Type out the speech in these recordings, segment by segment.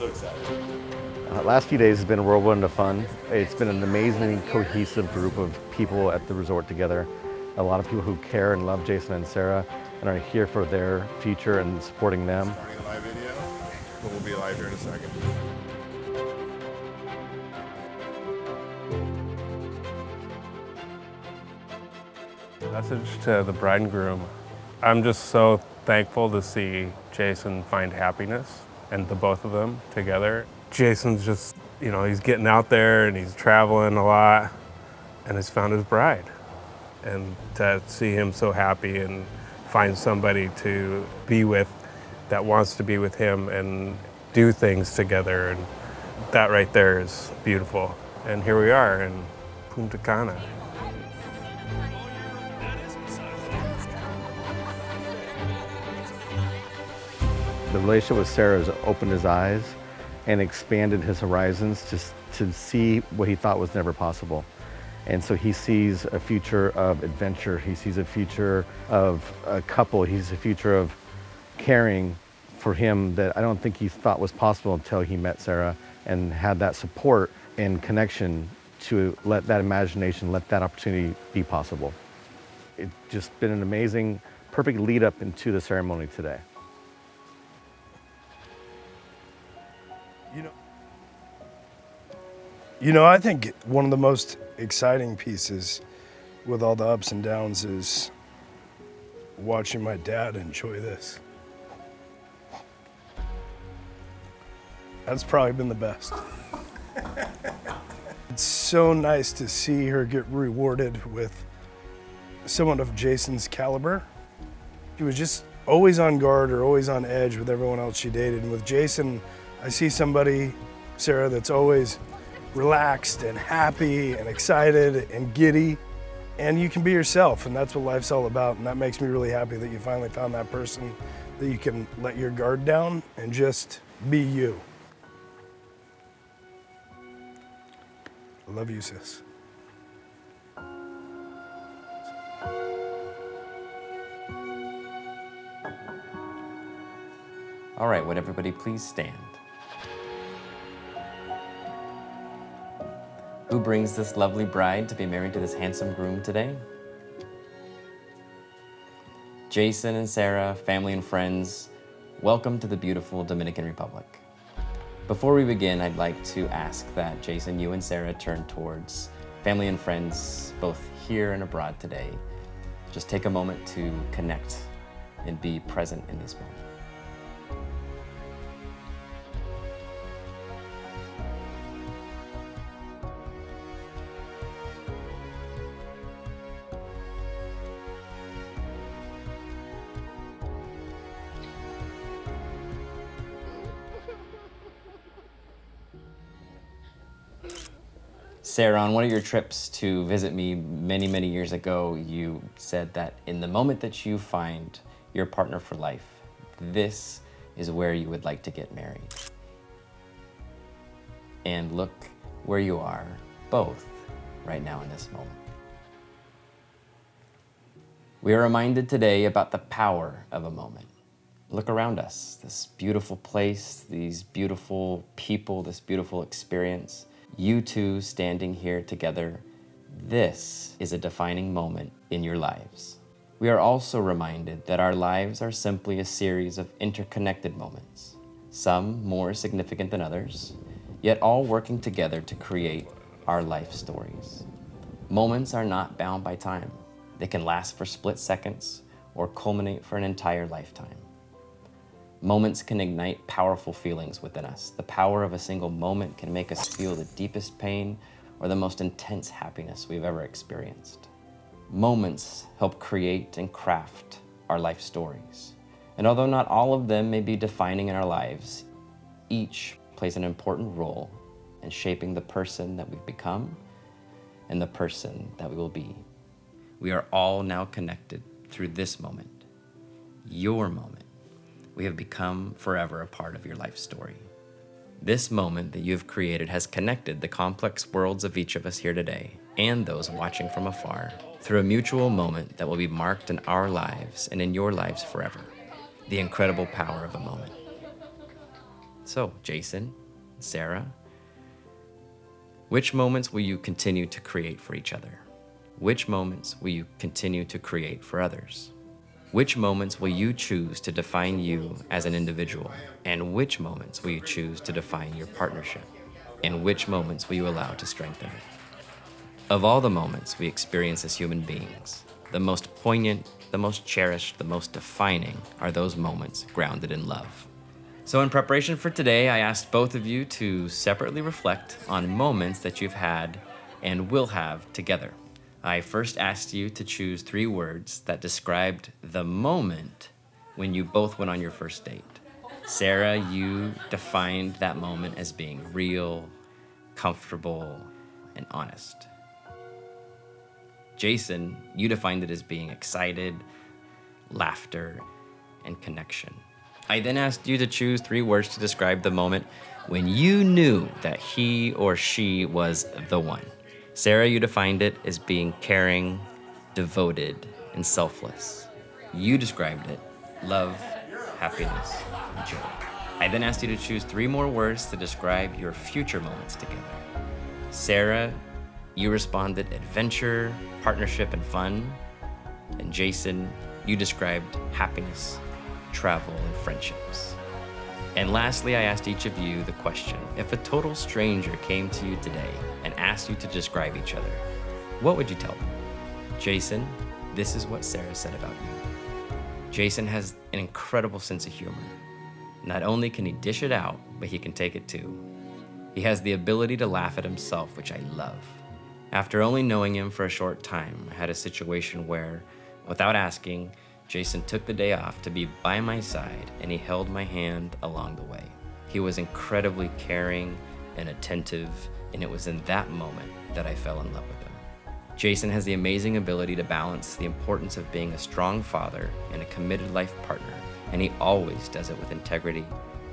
excited. Last few days has been a whirlwind of fun. It's been an amazingly cohesive group of people at the resort together. A lot of people who care and love Jason and Sarah and are here for their future and supporting them. Starting a live video, but we'll be live here in a second. Message to the bride and groom. I'm just so thankful to see Jason find happiness and the both of them together. Jason's just, he's getting out there and he's traveling a lot and has found his bride. And to see him so happy and find somebody to be with that wants to be with him and do things together, and that right there is beautiful. And here we are in Punta Cana. The relationship with Sarah has opened his eyes and expanded his horizons to see what he thought was never possible. And so he sees a future of adventure. He sees a future of a couple. He sees a future of caring for him that I don't think he thought was possible until he met Sarah and had that support and connection to let that imagination, let that opportunity be possible. It's just been an amazing, perfect lead up into the ceremony today. I think one of the most exciting pieces with all the ups and downs is watching my dad enjoy this. That's probably been the best. It's so nice to see her get rewarded with someone of Jason's caliber. She was just always on guard or always on edge with everyone else she dated. And with Jason, I see somebody, Sarah, that's always relaxed and happy and excited and giddy. And you can be yourself, and that's what life's all about. And that makes me really happy that you finally found that person that you can let your guard down and just be you. I love you, sis. All right, would everybody please stand? Who brings this lovely bride to be married to this handsome groom today? Jason and Sarah, family and friends, welcome to the beautiful Dominican Republic. Before we begin, I'd like to ask that Jason, you and Sarah turn towards family and friends, both here and abroad today. Just take a moment to connect and be present in this moment. Sarah, on one of your trips to visit me many, many years ago, you said that in the moment that you find your partner for life, this is where you would like to get married. And look where you are, both, right now in this moment. We are reminded today about the power of a moment. Look around us, this beautiful place, these beautiful people, this beautiful experience. You two standing here together, this is a defining moment in your lives. We are also reminded that our lives are simply a series of interconnected moments, some more significant than others, yet all working together to create our life stories. Moments are not bound by time. They can last for split seconds or culminate for an entire lifetime. Moments can ignite powerful feelings within us. The power of a single moment can make us feel the deepest pain or the most intense happiness we've ever experienced. Moments help create and craft our life stories. And although not all of them may be defining in our lives, each plays an important role in shaping the person that we've become and the person that we will be. We are all now connected through this moment, your moment. We have become forever a part of your life story. This moment that you have created has connected the complex worlds of each of us here today and those watching from afar through a mutual moment that will be marked in our lives and in your lives forever. The incredible power of a moment. So, Jason, Sara, which moments will you continue to create for each other? Which moments will you continue to create for others? Which moments will you choose to define you as an individual? And which moments will you choose to define your partnership? And which moments will you allow to strengthen it? Of all the moments we experience as human beings, the most poignant, the most cherished, the most defining are those moments grounded in love. So in preparation for today, I asked both of you to separately reflect on moments that you've had and will have together. I first asked you to choose 3 words that described the moment when you both went on your first date. Sara, you defined that moment as being real, comfortable, and honest. Jason, you defined it as being excited, laughter, and connection. I then asked you to choose 3 words to describe the moment when you knew that he or she was the one. Sara, you defined it as being caring, devoted, and selfless. You described it, love, happiness, and joy. I then asked you to choose 3 more words to describe your future moments together. Sara, you responded adventure, partnership, and fun. And Jason, you described happiness, travel, and friendships. And lastly, I asked each of you the question, if a total stranger came to you today and asked you to describe each other, what would you tell them? Jason, this is what Sara said about you. Jason has an incredible sense of humor. Not only can he dish it out, but he can take it too. He has the ability to laugh at himself, which I love. After only knowing him for a short time, I had a situation where, without asking, Jason took the day off to be by my side, and he held my hand along the way. He was incredibly caring and attentive, and it was in that moment that I fell in love with him. Jason has the amazing ability to balance the importance of being a strong father and a committed life partner, and he always does it with integrity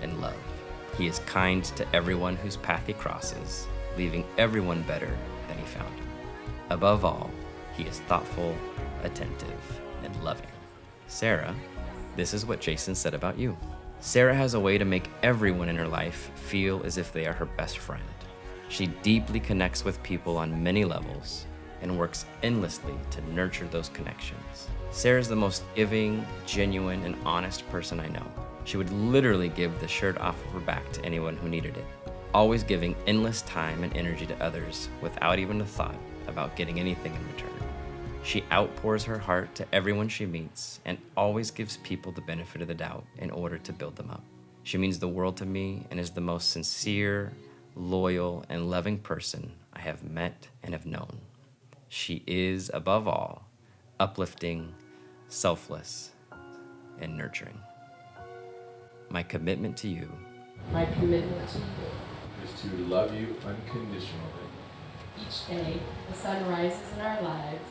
and love. He is kind to everyone whose path he crosses, leaving everyone better than he found him. Above all, he is thoughtful, attentive, and loving. Sara, this is what Jason said about you. Sara has a way to make everyone in her life feel as if they are her best friend. She deeply connects with people on many levels and works endlessly to nurture those connections. Sara is the most giving, genuine, and honest person I know. She would literally give the shirt off of her back to anyone who needed it, always giving endless time and energy to others without even a thought about getting anything in return. She outpours her heart to everyone she meets and always gives people the benefit of the doubt in order to build them up. She means the world to me and is the most sincere, loyal, and loving person I have met and have known. She is, above all, uplifting, selfless, and nurturing. My commitment to you. My commitment to you is to love you unconditionally each day the sun rises in our lives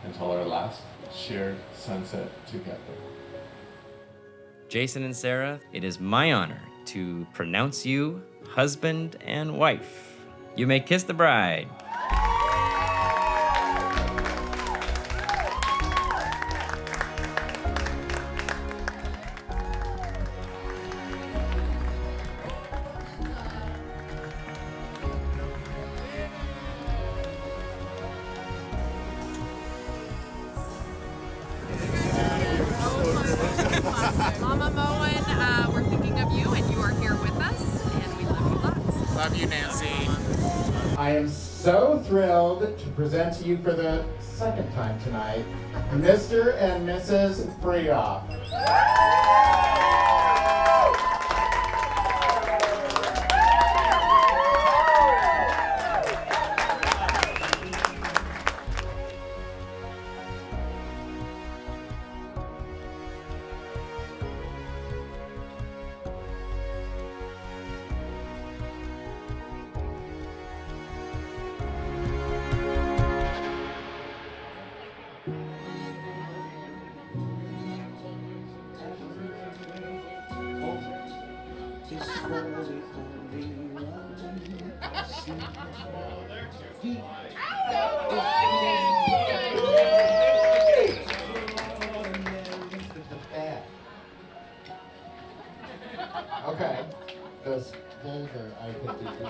until our last shared sunset together. Jason and Sara, it is my honor to pronounce you husband and wife. You may kiss the bride. Mama Moen, we're thinking of you, and you are here with us, and we love you lots. Love you, Nancy. I am so thrilled to present to you for the second time tonight, Mr. and Mrs. Freauf. Okay, the I could do.